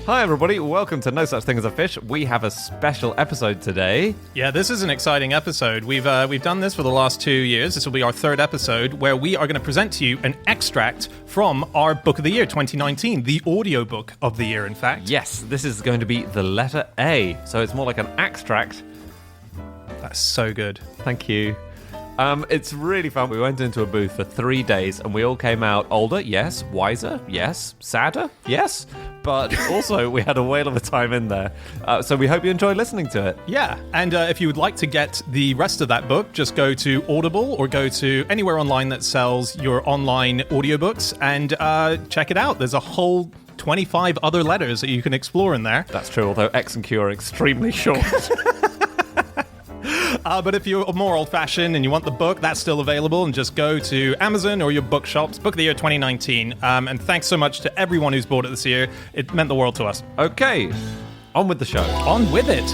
Hi everybody, welcome to No Such Thing as a Fish. We have a special episode today. Yeah, this is an exciting episode. We've done this for the last 2 years. This will be our third episode where we are going to present to you an extract from our Book of the Year 2019, the audiobook of the year, in fact. Yes, this is going to be the letter A, so it's more like an extract. That's so good. Thank you. It's really fun. We went into a booth for 3 days and we all came out older, yes, wiser, yes, sadder, yes, but also we had a whale of a time in there. So we hope you enjoyed listening to it. Yeah, and if you would like to get the rest of that book, just go to Audible or go to anywhere online that sells your online audiobooks and check it out. There's a whole 25 other letters that you can explore in there. That's true, although X and Q are extremely short. But if you're more old-fashioned and you want the book, that's still available, and just go to Amazon or your bookshops. Book of the Year 2019. And thanks so much to everyone who's bought it this year. It meant the world to us. Okay, on with the show. On with it.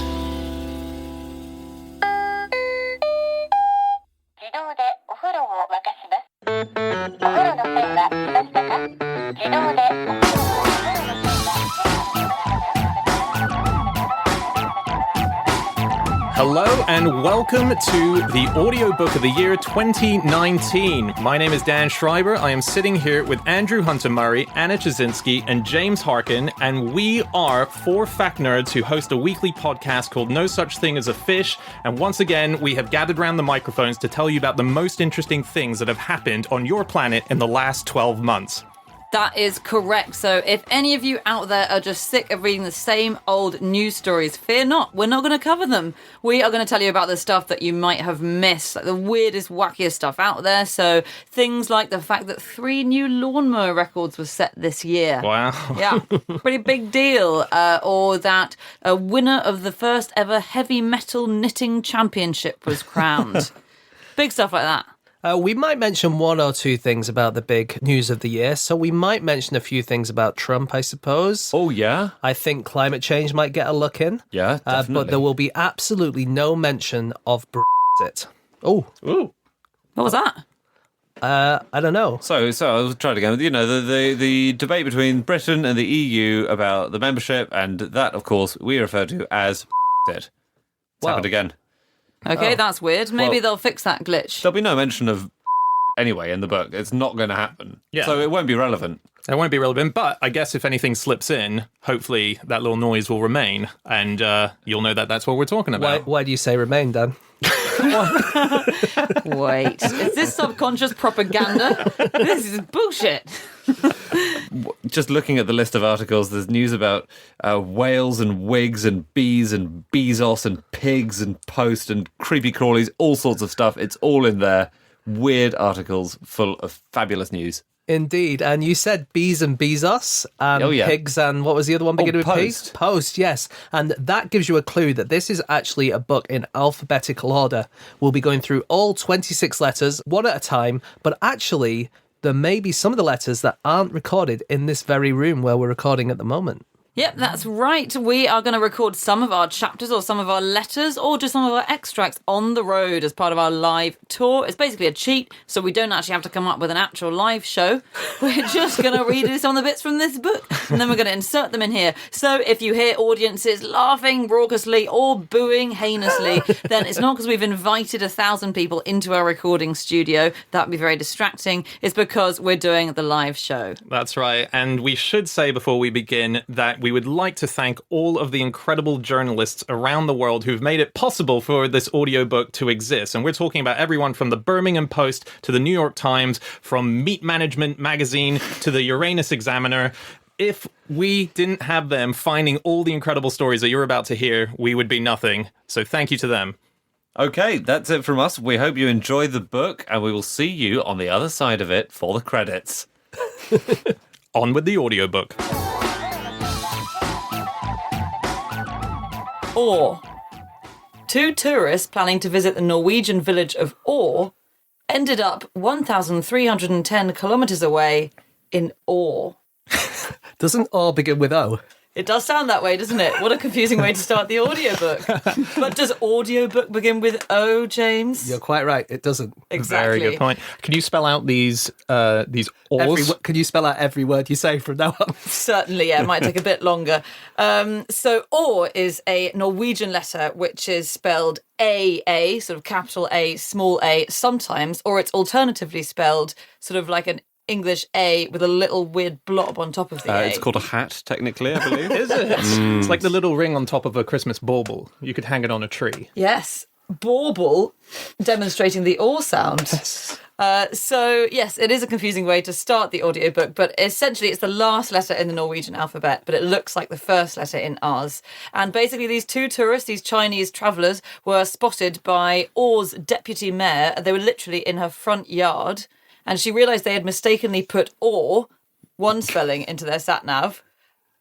Hello and welcome to the Audiobook of the Year 2019. My name is Dan Schreiber. I am sitting here with Andrew Hunter-Murray, Anna Chazinski, and James Harkin, and we are four fact nerds who host a weekly podcast called No Such Thing as a Fish. And once again, we have gathered around the microphones to tell you about the most interesting things that have happened on your planet in the last 12 months. That is correct. So if any of you out there are just sick of reading the same old news stories, fear not. We're not going to cover them. We are going to tell you about the stuff that you might have missed, like the weirdest, wackiest stuff out there. So things like the fact that 3 new lawnmower records were set this year. Wow. Yeah, pretty big deal. Or that a winner of the first ever heavy metal knitting championship was crowned. Big stuff like that. We might mention one or two things about the big news of the year. So we might mention a few things about Trump, I suppose. Oh, yeah? I think climate change might get a look in. Yeah, definitely. But there will be absolutely no mention of Brexit. Oh. Ooh. What was that? I don't know. So I'll try it again. You know, the debate between Britain and the EU about the membership, and that, of course, we refer to as Brexit. It's happened again. Okay, that's weird. Maybe they'll fix that glitch. There'll be no mention of anyway in the book. It's not going to happen. Yeah. So it won't be relevant. It won't be relevant, but I guess if anything slips in, hopefully that little noise will remain, and you'll know that that's what we're talking about. Why do you say remain, Dan? Wait, is this subconscious propaganda? This is bullshit. Just looking at the list of articles, there's news about whales and wigs and bees and Bezos and pigs and post and creepy crawlies, all sorts of stuff. It's all in there. Weird articles full of fabulous news. Indeed. And you said bees and Bezos and pigs and what was the other one beginning with Post. P? Post, yes. And that gives you a clue that this is actually a book in alphabetical order. We'll be going through all 26 letters, one at a time, but actually there may be some of the letters that aren't recorded in this very room where we're recording at the moment. Yep, that's right. We are going to record some of our chapters or some of our letters or just some of our extracts on the road as part of our live tour. It's basically a cheat, so we don't actually have to come up with an actual live show. We're just going to read some of the bits from this book, and then we're going to insert them in here. So if you hear audiences laughing raucously or booing heinously, then it's not because we've invited 1,000 people into our recording studio. That'd be very distracting. It's because we're doing the live show. That's right. And we should say before we begin that we would like to thank all of the incredible journalists around the world who've made it possible for this audiobook to exist. And we're talking about everyone from the Birmingham Post to the New York Times, from Meat Management Magazine to the Uranus Examiner. If we didn't have them finding all the incredible stories that you're about to hear, we would be nothing. So thank you to them. Okay, that's it from us. We hope you enjoyed the book, and we will see you on the other side of it for the credits. On with the audiobook. Or 2 tourists planning to visit the Norwegian village of Or ended up 1,310 kilometres away in Or. Doesn't Or begin with O? It does sound that way, doesn't it? What a confusing way to start the audiobook. But does audiobook begin with O, James? You're quite right. It doesn't. Exactly. Very good point. Can you spell out these ors? Can you spell out every word you say from now on? Certainly, yeah. It might take a bit longer. So, or is a Norwegian letter which is spelled A, sort of capital A, small a, sometimes, or it's alternatively spelled sort of like an English A with a little weird blob on top of the A. It's called a hat, technically, I believe. Is it? It's like the little ring on top of a Christmas bauble. You could hang it on a tree. Yes. Bauble, demonstrating the or sound. So, yes, it is a confusing way to start the audiobook, but essentially it's the last letter in the Norwegian alphabet, but it looks like the first letter in ours. And basically these two tourists, these Chinese travellers, were spotted by Or's deputy mayor. They were literally in her front yard, and she realised they had mistakenly put Or, one spelling, into their sat-nav,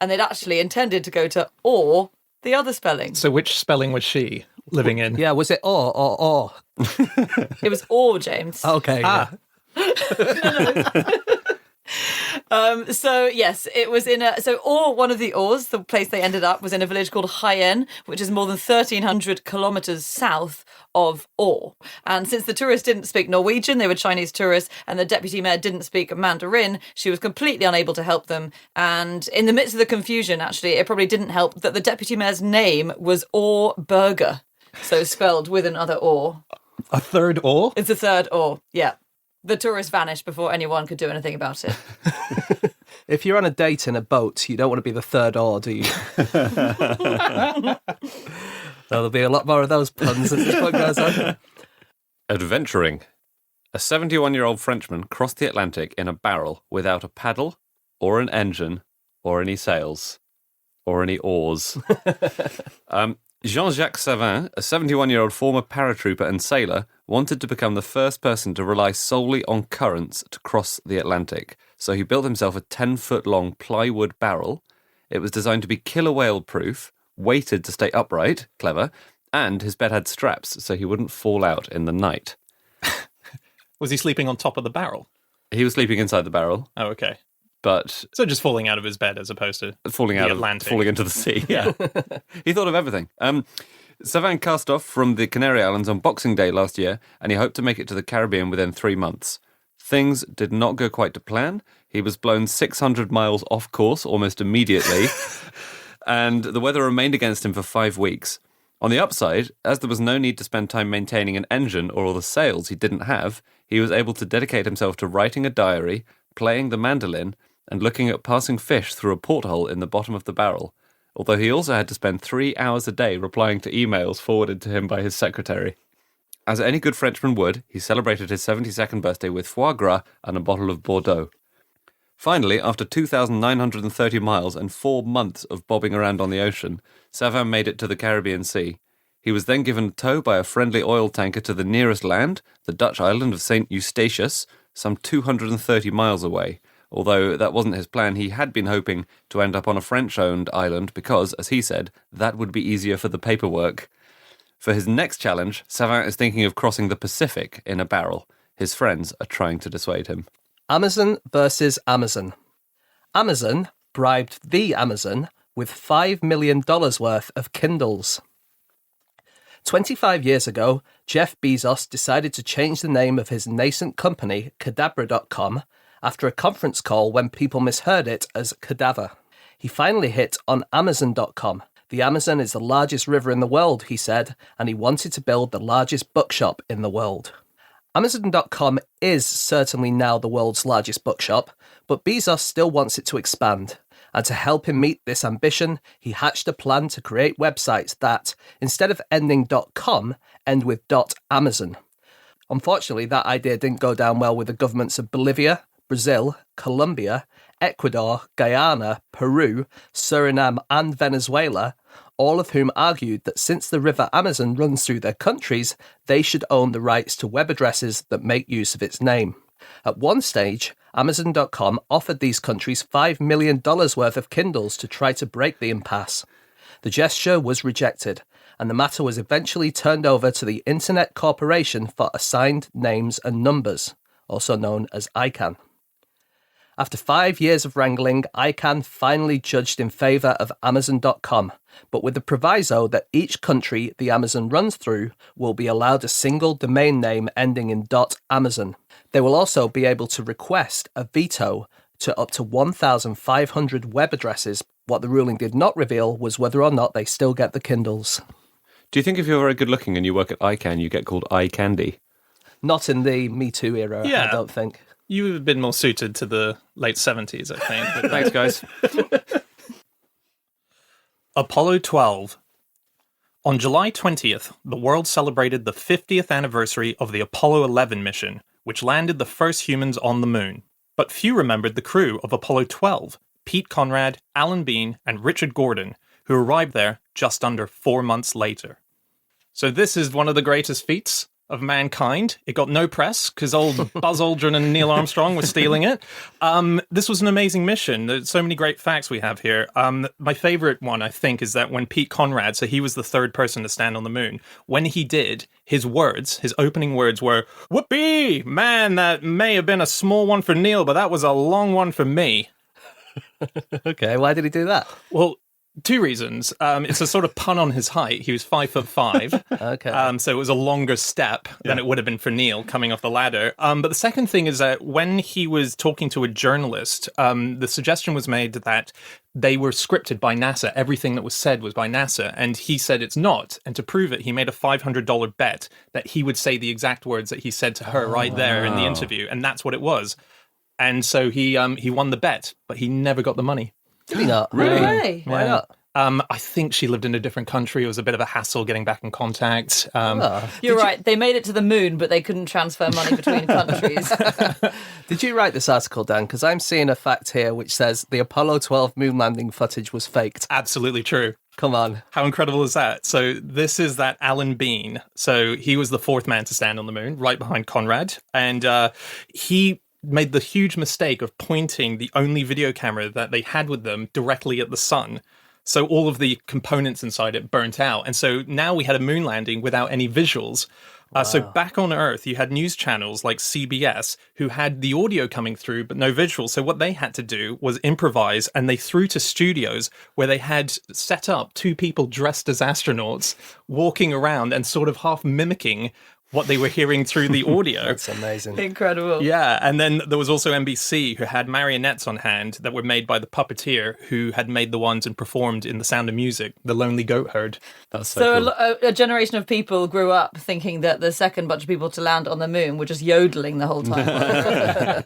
and they'd actually intended to go to Or, the other spelling. So which spelling was she living in? Yeah, was it or? It was Or, James. Okay. So yes, it was in one of the Ors, the place they ended up was in a village called Hyen, which is more than 1,300 kilometres south of Or. And since the tourists didn't speak Norwegian, they were Chinese tourists, and the deputy mayor didn't speak Mandarin, she was completely unable to help them. And in the midst of the confusion, actually, it probably didn't help that the deputy mayor's name was Or Burger, so spelled with another Or. A third or? It's a third Or, yeah. The tourist vanished before anyone could do anything about it. If you're on a date in a boat, you don't want to be the third or, do you? There'll be a lot more of those puns as this book goes on. Adventuring. A 71-year-old Frenchman crossed the Atlantic in a barrel without a paddle, or an engine, or any sails, or any oars. Jean-Jacques Savin, a 71-year-old former paratrooper and sailor, wanted to become the first person to rely solely on currents to cross the Atlantic. So he built himself a 10-foot-long plywood barrel. It was designed to be killer whale proof, weighted to stay upright, clever, and his bed had straps so he wouldn't fall out in the night. Was he sleeping on top of the barrel? He was sleeping inside the barrel, Oh, okay. but So just falling out of his bed as opposed to falling the out Atlantic. falling into the sea. Yeah, he thought of everything. Savin cast off from the Canary Islands on Boxing Day last year, and he hoped to make it to the Caribbean within 3 months. Things did not go quite to plan. He was blown 600 miles off course almost immediately, and the weather remained against him for 5 weeks. On the upside, as there was no need to spend time maintaining an engine or all the sails he didn't have, he was able to dedicate himself to writing a diary, playing the mandolin, and looking at passing fish through a porthole in the bottom of the barrel, although he also had to spend 3 hours a day replying to emails forwarded to him by his secretary. As any good Frenchman would, he celebrated his 72nd birthday with foie gras and a bottle of Bordeaux. Finally, after 2,930 miles and 4 months of bobbing around on the ocean, Savin made it to the Caribbean Sea. He was then given a tow by a friendly oil tanker to the nearest land, the Dutch island of St. Eustatius, some 230 miles away. Although that wasn't his plan, he had been hoping to end up on a French-owned island because, as he said, that would be easier for the paperwork. For his next challenge, Savin is thinking of crossing the Pacific in a barrel. His friends are trying to dissuade him. Amazon versus Amazon. Amazon bribed the Amazon with $5 million worth of Kindles. 25 years ago, Jeff Bezos decided to change the name of his nascent company, Cadabra.com, after a conference call when people misheard it as cadaver. He finally hit on Amazon.com. The Amazon is the largest river in the world, he said, and he wanted to build the largest bookshop in the world. Amazon.com is certainly now the world's largest bookshop, but Bezos still wants it to expand. And to help him meet this ambition, he hatched a plan to create websites that, instead of ending .com, end with .amazon. Unfortunately, that idea didn't go down well with the governments of Bolivia, Brazil, Colombia, Ecuador, Guyana, Peru, Suriname and Venezuela, all of whom argued that since the River Amazon runs through their countries, they should own the rights to web addresses that make use of its name. At one stage, Amazon.com offered these countries $5 million worth of Kindles to try to break the impasse. The gesture was rejected, and the matter was eventually turned over to the Internet Corporation for Assigned Names and Numbers, also known as ICANN. After 5 years of wrangling, ICANN finally judged in favour of Amazon.com, but with the proviso that each country the Amazon runs through will be allowed a single domain name ending in .amazon. They will also be able to request a veto to up to 1,500 web addresses. What the ruling did not reveal was whether or not they still get the Kindles. Do you think if you're very good looking and you work at ICANN, you get called eye candy? Not in the Me Too era, Yeah. I don't think. You would have been more suited to the late 70s, I think. But Thanks, guys. Apollo 12. On July 20th, the world celebrated the 50th anniversary of the Apollo 11 mission, which landed the first humans on the moon. But few remembered the crew of Apollo 12, Pete Conrad, Alan Bean, and Richard Gordon, who arrived there just under 4 months later. So this is one of the greatest feats of mankind. It got no press because old Buzz Aldrin and Neil Armstrong were stealing it. This was an amazing mission. There's so many great facts we have here. My favorite one, I think, is that when Pete Conrad, so he was the third person to stand on the moon, when he did, his opening words were, "Whoopee! Man, that may have been a small one for Neil, but that was a long one for me." Okay, why did he do that? Well, two reasons. It's a sort of pun on his height. He was 5'5". Okay. So it was a longer step than it would have been for Neil coming off the ladder. But the second thing is that when he was talking to a journalist, the suggestion was made that they were scripted by NASA. Everything that was said was by NASA. And he said it's not. And to prove it, he made a $500 bet that he would say the exact words that he said to her right there in the interview. And that's what it was. And so he won the bet, but he never got the money. Did he not? No way. Why not? I think she lived in a different country. It was a bit of a hassle getting back in contact. You're right. They made it to the moon, but they couldn't transfer money between countries. Did you write this article, Dan? Because I'm seeing a fact here which says the Apollo 12 moon landing footage was faked. Absolutely true. Come on. How incredible is that? So this is that Alan Bean. So he was the fourth man to stand on the moon, right behind Conrad. And he made the huge mistake of pointing the only video camera that they had with them directly at the sun. So all of the components inside it burnt out. And so now we had a moon landing without any visuals. So back on Earth, you had news channels like CBS who had the audio coming through, but no visuals. So what they had to do was improvise, and they threw to studios where they had set up two people dressed as astronauts walking around and sort of half mimicking what they were hearing through the audio. That's amazing. Incredible. Yeah, and then there was also NBC who had marionettes on hand that were made by the puppeteer who had made the ones and performed in The Sound of Music, The Lonely Goat Herd. That's So cool. a generation of people grew up thinking that the second bunch of people to land on the moon were just yodeling the whole time.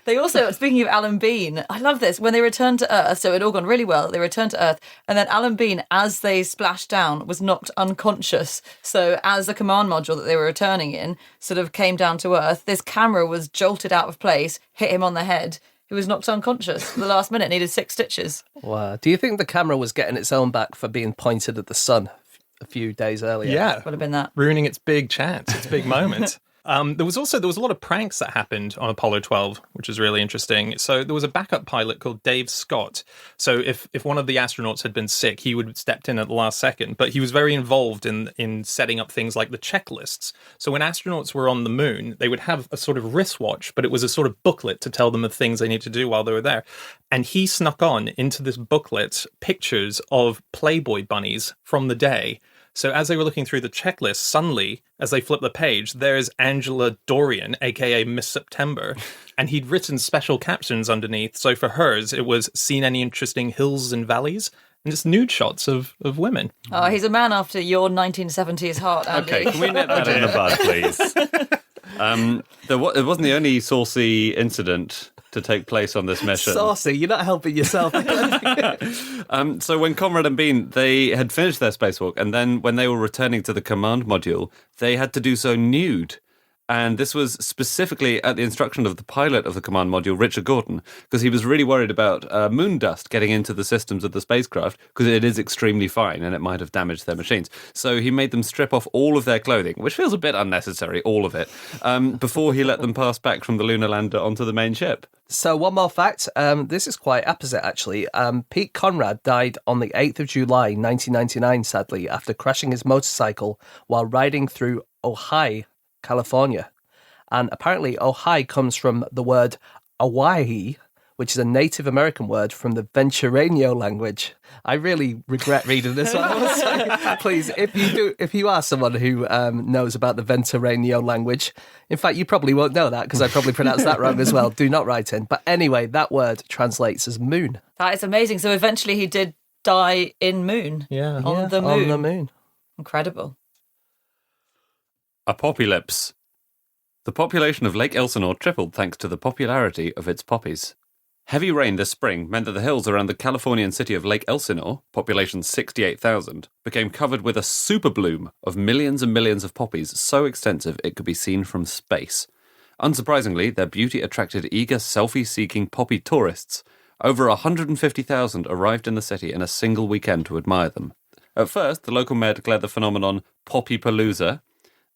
They also, speaking of Alan Bean, I love this. When they returned to Earth, so it had all gone really well, they returned to Earth, and then Alan Bean, as they splashed down, was knocked unconscious. So as the command module that they were returning in sort of came down to Earth, this camera was jolted out of place, hit him on the head. He was knocked unconscious at the last minute, needed 6 stitches. Wow. Do you think the camera was getting its own back for being pointed at the sun a few days earlier? Yeah, Would have been that. ruining its big chance, its big moment. There was a lot of pranks that happened on Apollo 12, which is really interesting. So there was a backup pilot called Dave Scott. So if one of the astronauts had been sick, he would have stepped in at the last second. But he was very involved in setting up things like the checklists. So when astronauts were on the moon, they would have a sort of wristwatch, but it was a sort of booklet to tell them of things they need to do while they were there. And he snuck on into this booklet pictures of Playboy bunnies from the day. So as they were looking through the checklist, suddenly, as they flip the page, there's Angela Dorian, aka Miss September, and he'd written special captions underneath. So for hers, it was "Seen any interesting hills and valleys?" and just nude shots of women. Oh, he's a man after your 1970s heart, Andy. Okay, can we nip that in the bud, please? It wasn't the only saucy incident to take place on this mission. Saucy, you're not helping yourself. So when Conrad and Bean, they had finished their spacewalk, and then when they were returning to the command module, they had to do so nude. And this was specifically at the instruction of the pilot of the command module, Richard Gordon, because he was really worried about moon dust getting into the systems of the spacecraft, because it is extremely fine and it might have damaged their machines. So he made them strip off all of their clothing, which feels a bit unnecessary, all of it, before he let them pass back from the lunar lander onto the main ship. So one more fact, this is quite opposite actually. Pete Conrad died on the 8th of July 1999, sadly, after crashing his motorcycle while riding through Ojai, California. And apparently Ojai comes from the word Awai, which is a Native American word from the Ventureño language. I really regret reading this one. I must say. Please, if you are someone who knows about the Ventureño language, in fact, you probably won't know that because I probably pronounced that wrong as well. Do not write in. But anyway, that word translates as moon. That is amazing. So eventually he did die in moon. Yeah. On the moon. On the moon. Incredible. Apocalypse. The population of Lake Elsinore tripled thanks to the popularity of its poppies. Heavy rain this spring meant that the hills around the Californian city of Lake Elsinore, population 68,000, became covered with a super bloom of millions and millions of poppies so extensive it could be seen from space. Unsurprisingly, their beauty attracted eager selfie-seeking poppy tourists. Over 150,000 arrived in the city in a single weekend to admire them. At first, the local mayor declared the phenomenon Poppypalooza.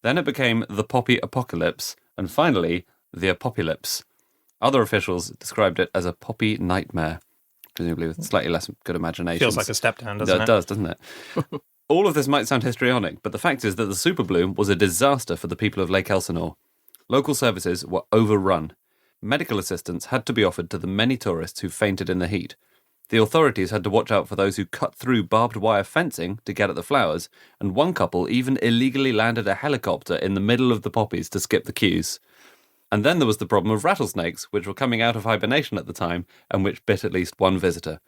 Then it became the Poppy Apocalypse, and finally, the Apocalypse. Other officials described it as a poppy nightmare, presumably with slightly less good imagination. Feels like a step down, doesn't it? It does, doesn't it? All of this might sound histrionic, but the fact is that the super bloom was a disaster for the people of Lake Elsinore. Local services were overrun. Medical assistance had to be offered to the many tourists who fainted in the heat. The authorities had to watch out for those who cut through barbed wire fencing to get at the flowers, and one couple even illegally landed a helicopter in the middle of the poppies to skip the queues. And then there was the problem of rattlesnakes, which were coming out of hibernation at the time, and which bit at least one visitor.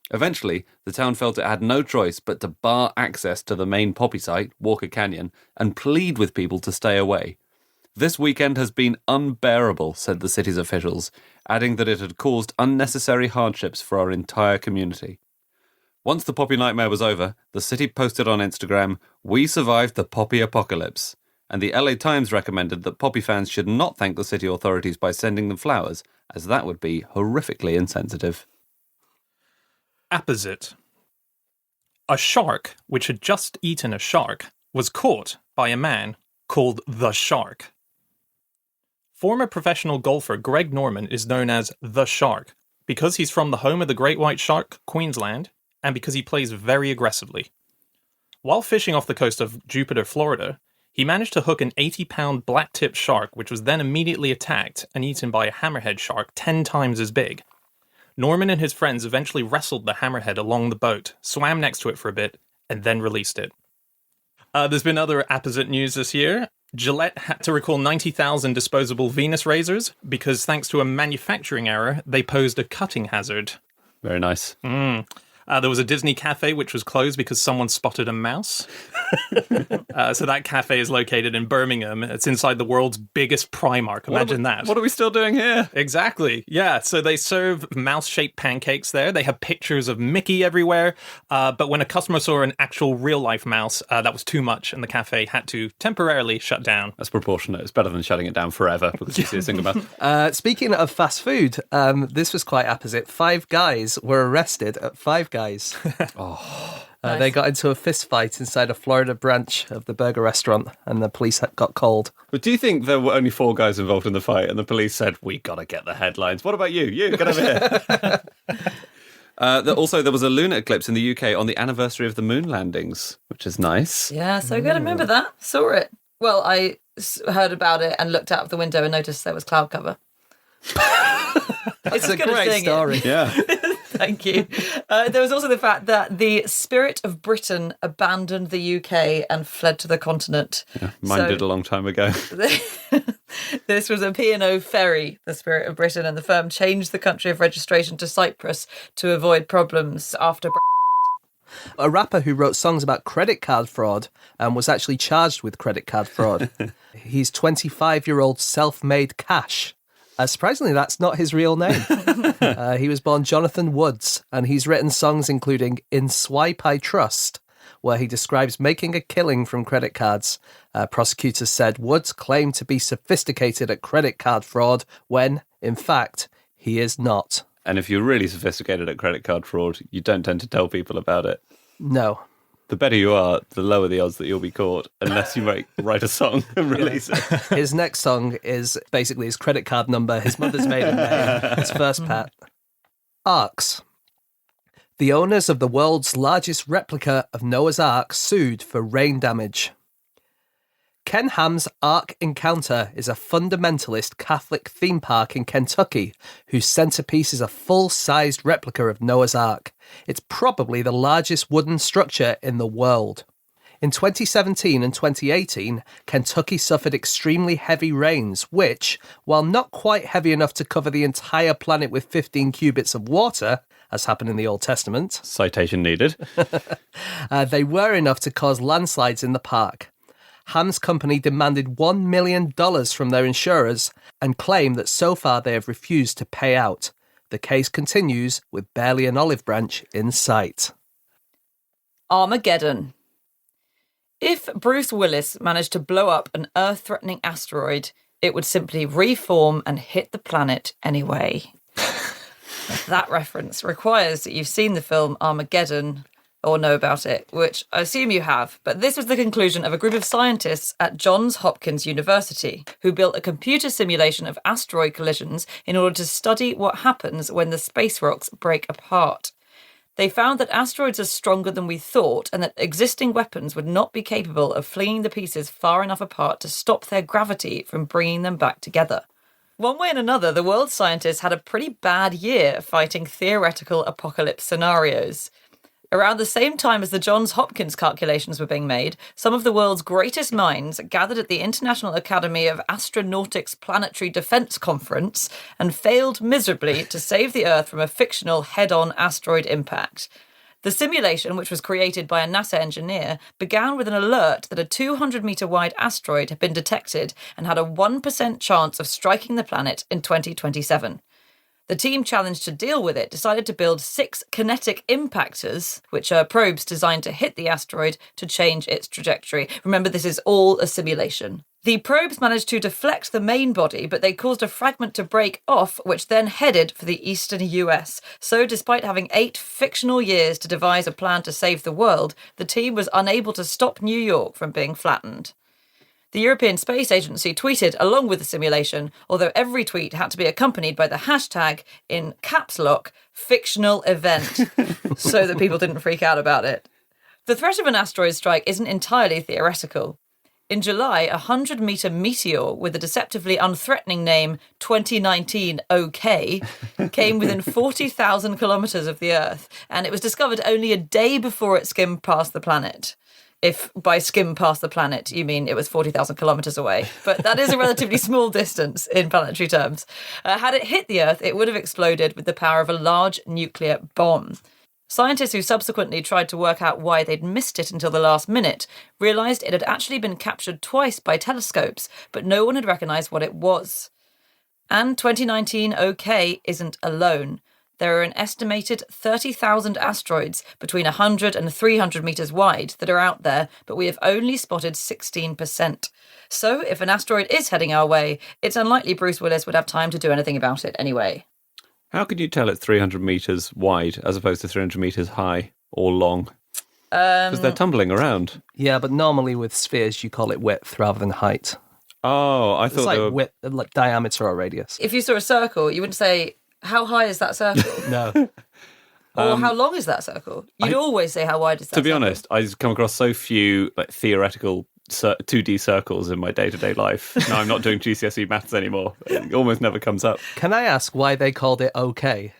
Eventually, the town felt it had no choice but to bar access to the main poppy site, Walker Canyon, and plead with people to stay away. This weekend has been unbearable, said the city's officials, adding that it had caused unnecessary hardships for our entire community. Once the poppy nightmare was over, the city posted on Instagram, "We survived the poppy apocalypse," and the LA Times recommended that poppy fans should not thank the city authorities by sending them flowers, as that would be horrifically insensitive. Apposite. A shark, which had just eaten a shark, was caught by a man called the Shark. Former professional golfer Greg Norman is known as the Shark because he's from the home of the great white shark, Queensland, and because he plays very aggressively. While fishing off the coast of Jupiter, Florida, he managed to hook an 80-pound black-tipped shark, which was then immediately attacked and eaten by a hammerhead shark 10 times as big. Norman and his friends eventually wrestled the hammerhead along the boat, swam next to it for a bit, and then released it. There's been other apposite news this year. Gillette had to recall 90,000 disposable Venus razors because, thanks to a manufacturing error, they posed a cutting hazard. Very nice. There was a Disney cafe which was closed because someone spotted a mouse. So that cafe is located in Birmingham. It's inside the world's biggest Primark. Imagine that. What are we still doing here? Exactly. Yeah. So they serve mouse-shaped pancakes there. They have pictures of Mickey everywhere. But when a customer saw an actual real-life mouse, that was too much, and the cafe had to temporarily shut down. That's proportionate. It's better than shutting it down forever because you see a single mouse. Speaking of fast food, this was quite apposite. 5 guys were arrested at Five Guys. Nice. They got into a fist fight inside a Florida branch of the burger restaurant, and the police got called. But do you think there were only 4 guys involved in the fight and the police said, "We gotta get the headlines"? What about you? You, get over here. Also, there was a lunar eclipse in the UK on the anniversary of the moon landings, which is nice. Yeah, so good. I remember that. Saw it. Well, I heard about it and looked out of the window and noticed there was cloud cover. It's a great story. Yeah. Thank you. There was also the fact that the Spirit of Britain abandoned the UK and fled to the continent. Mine did a long time ago. This was a P&O ferry, the Spirit of Britain, and the firm changed the country of registration to Cyprus to avoid problems after A rapper who wrote songs about credit card fraud was actually charged with credit card fraud. He's 25-year-old self-made Cash. Surprisingly, that's not his real name. He was born Jonathan Woods, and he's written songs including In Swipe I Trust, where he describes making a killing from credit cards. Prosecutors said Woods claimed to be sophisticated at credit card fraud when, in fact, he is not. And if you're really sophisticated at credit card fraud, you don't tend to tell people about it. No. The better you are, the lower the odds that you'll be caught, unless you write a song and release it. His next song is basically his credit card number, his mother's maiden name, his first pet. Arks. The owners of the world's largest replica of Noah's Ark sued for rain damage. Ken Ham's Ark Encounter is a fundamentalist Catholic theme park in Kentucky whose centerpiece is a full-sized replica of Noah's Ark. It's probably the largest wooden structure in the world. In 2017 and 2018, Kentucky suffered extremely heavy rains, which, while not quite heavy enough to cover the entire planet with 15 cubits of water, as happened in the Old Testament, Citation needed. they were enough to cause landslides in the park. Ham's company demanded $1 million from their insurers and claim that so far they have refused to pay out. The case continues with barely an olive branch in sight. Armageddon. If Bruce Willis managed to blow up an Earth-threatening asteroid, it would simply reform and hit the planet anyway. That reference requires that you've seen the film Armageddon or know about it, which I assume you have. But this was the conclusion of a group of scientists at Johns Hopkins University who built a computer simulation of asteroid collisions in order to study what happens when the space rocks break apart. They found that asteroids are stronger than we thought and that existing weapons would not be capable of flinging the pieces far enough apart to stop their gravity from bringing them back together. One way and another, the world's scientists had a pretty bad year fighting theoretical apocalypse scenarios. Around the same time as the Johns Hopkins calculations were being made, some of the world's greatest minds gathered at the International Academy of Astronautics Planetary Defense Conference and failed miserably to save the Earth from a fictional head-on asteroid impact. The simulation, which was created by a NASA engineer, began with an alert that a 200-metre-wide asteroid had been detected and had a 1% chance of striking the planet in 2027. The team challenged to deal with it decided to build 6 kinetic impactors, which are probes designed to hit the asteroid to change its trajectory. Remember, this is all a simulation. The probes managed to deflect the main body, but they caused a fragment to break off, which then headed for the eastern US. So despite having 8 fictional years to devise a plan to save the world, the team was unable to stop New York from being flattened. The European Space Agency tweeted along with the simulation, although every tweet had to be accompanied by the hashtag, in caps lock, fictional event, so that people didn't freak out about it. The threat of an asteroid strike isn't entirely theoretical. In July, a 100-metre meteor with the deceptively unthreatening name 2019 OK came within 40,000 kilometres of the Earth, and it was discovered only a day before it skimmed past the planet. If by skim past the planet, you mean it was 40,000 kilometres away. But that is a relatively small distance in planetary terms. Had it hit the Earth, it would have exploded with the power of a large nuclear bomb. Scientists who subsequently tried to work out why they'd missed it until the last minute realised it had actually been captured twice by telescopes, but no one had recognised what it was. And 2019 OK isn't alone. There are an estimated 30,000 asteroids between 100 and 300 metres wide that are out there, but we have only spotted 16%. So if an asteroid is heading our way, it's unlikely Bruce Willis would have time to do anything about it anyway. How could you tell it's 300 metres wide as opposed to 300 metres high or long? Because they're tumbling around. Yeah, but normally with spheres you call it width rather than height. Oh, I It's thought like they were... width, like diameter or radius. If you saw a circle, you wouldn't say, how high is that circle? No. Or how long is that circle? You'd always say, how wide is that circle? To be honest, I've come across so few theoretical 2D circles in my day-to-day life. Now I'm not doing GCSE maths anymore. It almost never comes up. Can I ask why they called it OK?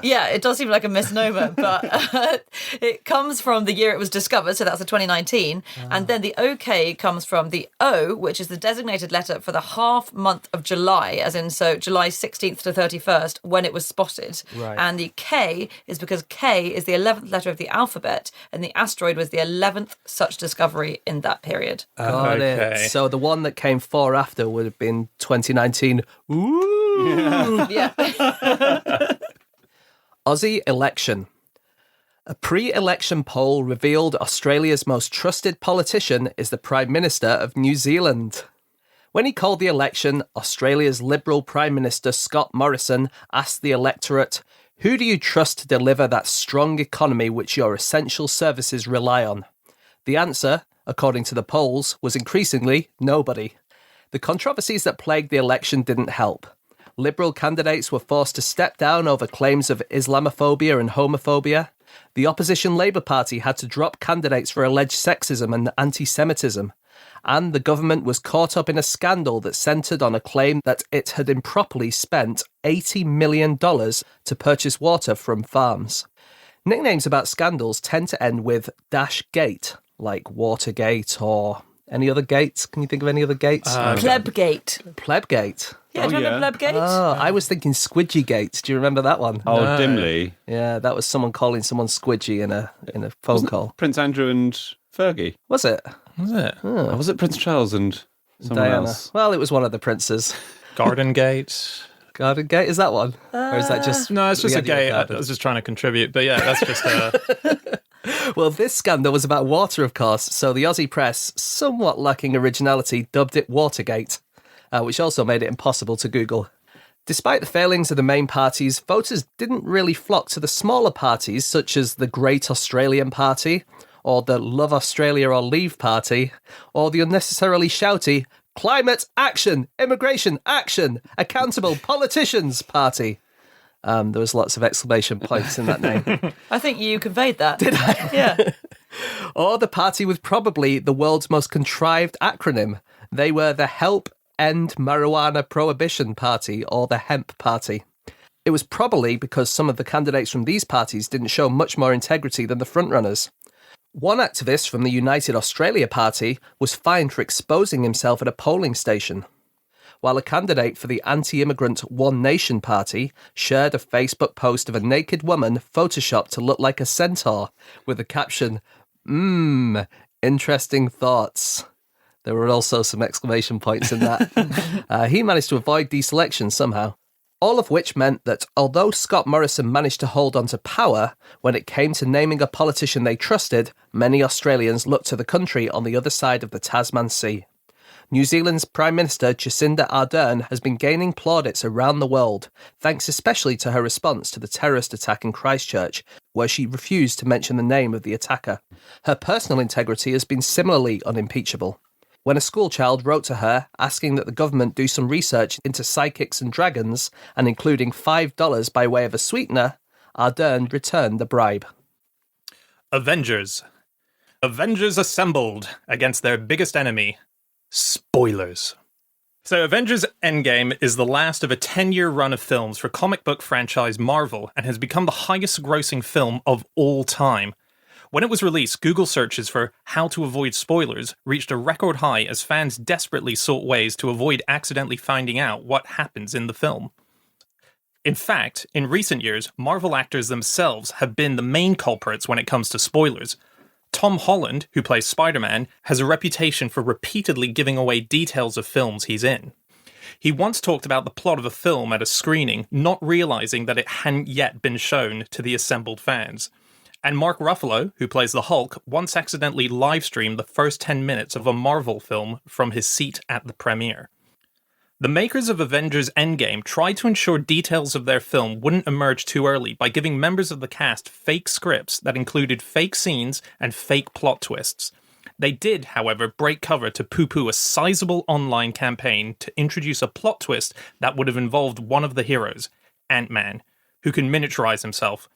Yeah, it does seem like a misnomer, but it comes from the year it was discovered, so that's the 2019, and then the OK comes from the O, which is the designated letter for the half month of July, as in so July 16th to 31st, when it was spotted. Right. And the K is because K is the 11th letter of the alphabet, and the asteroid was the 11th such discovery in that period. Got Okay. it. So the one that came 4 after would have been 2019. Ooh. Yeah. Aussie election. A pre-election poll revealed Australia's most trusted politician is the Prime Minister of New Zealand. When he called the election, Australia's Liberal Prime Minister Scott Morrison asked the electorate, "Who do you trust to deliver that strong economy which your essential services rely on?" The answer, according to the polls, was increasingly nobody. The controversies that plagued the election didn't help. Liberal candidates were forced to step down over claims of Islamophobia and homophobia. The opposition Labour Party had to drop candidates for alleged sexism and anti-Semitism. and the government was caught up in a scandal that centred on a claim that it had improperly spent $80 million to purchase water from farms. Nicknames about scandals tend to end with -gate, like Watergate or any other gates. Can you think of any other gates? Plebgate. Plebgate. Yeah, do you remember Plebgate? Oh, I was thinking Squidgygate. Do you remember that one? Oh, dimly. Yeah, that was someone calling someone Squidgy in a phone call. Prince Andrew and Fergie. Was it? Was it? Or was it Prince Charles and someone Diana. else? Well, it was one of the princes. Garden Gate. Garden Gate, is that one? Or is that just... No, it's just the a idea of gate. I garden? was just trying to contribute. But yeah, that's just Well, this scandal was about water, of course, so the Aussie press, somewhat lacking originality, dubbed it Watergate, which also made it impossible to Google. Despite the failings of the main parties, voters didn't really flock to the smaller parties, such as the Great Australian Party, or the Love Australia or Leave Party, or the unnecessarily shouty Climate Action, Immigration Action, Accountable Politicians Party. There was lots of exclamation points in that name. I think you conveyed that. Did I? Yeah. Or the party with probably the world's most contrived acronym. They were the Help End Marijuana Prohibition Party, or the Hemp Party. It was probably because some of the candidates from these parties didn't show much more integrity than the frontrunners. One activist from the United Australia Party was fined for exposing himself at a polling station, while a candidate for the anti-immigrant One Nation Party shared a Facebook post of a naked woman photoshopped to look like a centaur, with the caption, interesting thoughts. There were also some exclamation points in that. He managed to avoid deselection somehow. All of which meant that although Scott Morrison managed to hold on to power, when it came to naming a politician they trusted, many Australians looked to the country on the other side of the Tasman Sea. New Zealand's Prime Minister Jacinda Ardern has been gaining plaudits around the world, thanks especially to her response to the terrorist attack in Christchurch, where she refused to mention the name of the attacker. Her personal integrity has been similarly unimpeachable. When a schoolchild wrote to her asking that the government do some research into psychics and dragons, and including $5 by way of a sweetener, Ardern returned the bribe. Avengers. Avengers assembled against their biggest enemy. Spoilers. So Avengers Endgame is the last of a 10-year run of films for comic book franchise Marvel and has become the highest grossing film of all time. When it was released, Google searches for how to avoid spoilers reached a record high as fans desperately sought ways to avoid accidentally finding out what happens in the film. In fact, in recent years, Marvel actors themselves have been the main culprits when it comes to spoilers. Tom Holland, who plays Spider-Man, has a reputation for repeatedly giving away details of films he's in. He once talked about the plot of a film at a screening, not realizing that it hadn't yet been shown to the assembled fans. And Mark Ruffalo, who plays the Hulk, once accidentally live-streamed the first 10 minutes of a Marvel film from his seat at the premiere. The makers of Avengers Endgame tried to ensure details of their film wouldn't emerge too early by giving members of the cast fake scripts that included fake scenes and fake plot twists. They did, however, break cover to poo-poo a sizable online campaign to introduce a plot twist that would have involved one of the heroes, Ant-Man, who can miniaturize himself.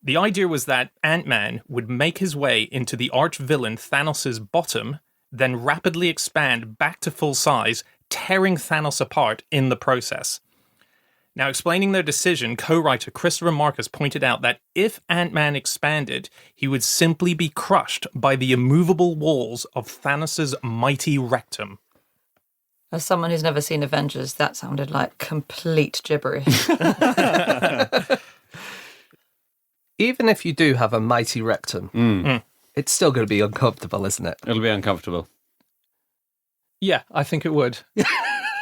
The idea was that Ant-Man would make his way into the arch-villain Thanos' bottom, then rapidly expand back to full size, tearing Thanos apart in the process. Now, explaining their decision, co-writer Christopher Marcus pointed out that if Ant-Man expanded, he would simply be crushed by the immovable walls of Thanos' mighty rectum. As someone who's never seen Avengers, that sounded like complete gibberish. Even if you do have a mighty rectum, it's still going to be uncomfortable, isn't it? It'll be uncomfortable. Yeah, I think it would.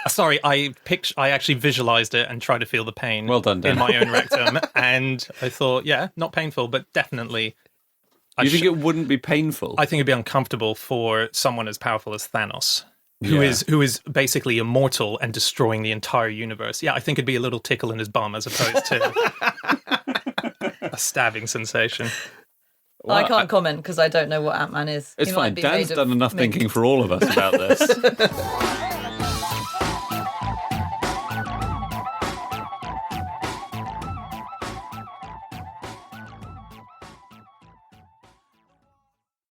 Sorry, I actually visualized it and tried to feel the pain Well done, Dan. in my own rectum, and I thought, yeah, not painful, but definitely... You think it wouldn't be painful? I think it'd be uncomfortable for someone as powerful as Thanos, who Yeah. is basically immortal and destroying the entire universe. Yeah, I think it'd be a little tickle in his bum as opposed to a stabbing sensation. I can't comment because I don't know what Ant-Man is. It's He might fine. be Dan's made of done enough mint. thinking for all of us about this.